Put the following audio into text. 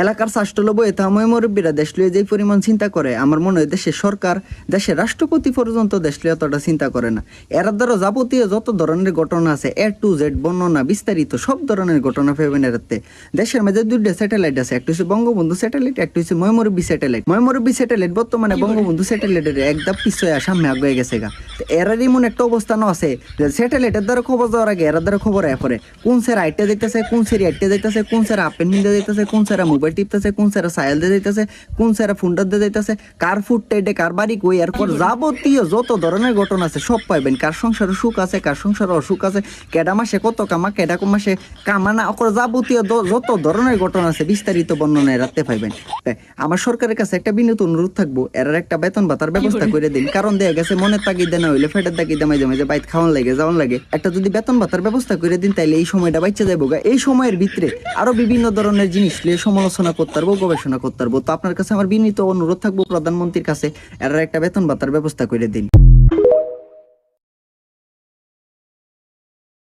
এলাকার স্বাস্থ্যলব এতাময় মুরব্বীরা দেশ লিয়ে যে পরিমাণ চিন্তা করে, আমার মনে হয় দেশের সরকার, দেশের রাষ্ট্রপতি পর্যন্ত দেশ লিয়ে অতটা চিন্তা করে না। এর দ্বারা যাবতীয় যত ধরনের ঘটনা আছে A to Z বর্ণনা বিস্তারিত সব ধরনের ঘটনা পাবেন এরাতে। দেশের মধ্যে দুইটা স্যাটেলাইট আছে, একটা হচ্ছে বঙ্গবন্ধু স্যাটেলাইট, একটা হচ্ছে ময়মুরব্বী স্যাটেলাইট। ময়মুরব্বী স্যাটেলাইট বর্তমানে বঙ্গবন্ধু স্যাটেলাইটের একদম পিছয়ে সামনে আগে গেছে গা। এরার এমন একটা অবস্থানও আছে যে স্যাটেলাইটের দ্বারা খবর দেওয়ার আগে এর দ্বারা খবর আয় পরে কোন স্যার আইটে দিতেছে, কোন স্যার আইটে দিতেছে, কোন স্যার আপেন নিতে দিতেছে, কোন স্যার মোবাইল টিপতেছে, কোন স্যার সাইল দিয়ে দিতেছে, কোন স্যার ফুন্ডার দিয়ে দিতেছে, কার ফুড টেডে কার বাড়ি কই, এরপর যাবতীয় যত ধরনের ঘটনা আছে সব পাইবেন। কার সংসারে সুখ আছে, কার সংসারে অসুখ আছে, কেডা মাসে কত কামা, কেডা মাসে কামানা, অকর যাবতীয় যত ধরনের ঘটনা আছে বিস্তারিত বর্ণনা রাখতে পাইবেন। আমার সরকারের কাছে একটা বিনীত অনুরোধ থাকবো, এর একটা বেতন ভাতার ব্যবস্থা করে দিন। কারণ দেখা গেছে মনের তাগিদে না হইলে ফেটের তাগিদে মাঝে মাঝে বাইত খাওয়ান লাগে, যাওয়ান লাগে। একটা যদি বেতন ভাতার ব্যবস্থা করে দিন তাইলে এই সময়টা বাচ্চা যাবো। এই সময়ের ভিতরে আরো বিভিন্ন ধরনের জিনিস নিয়ে সমালোচনা করতে পারবো, গবেষণা করতে পারবো। তো আপনার কাছে আমার বিনীত অনুরোধ থাকবো প্রধানমন্ত্রীর কাছে এর একটা বেতন ভাতার ব্যবস্থা করে দিন।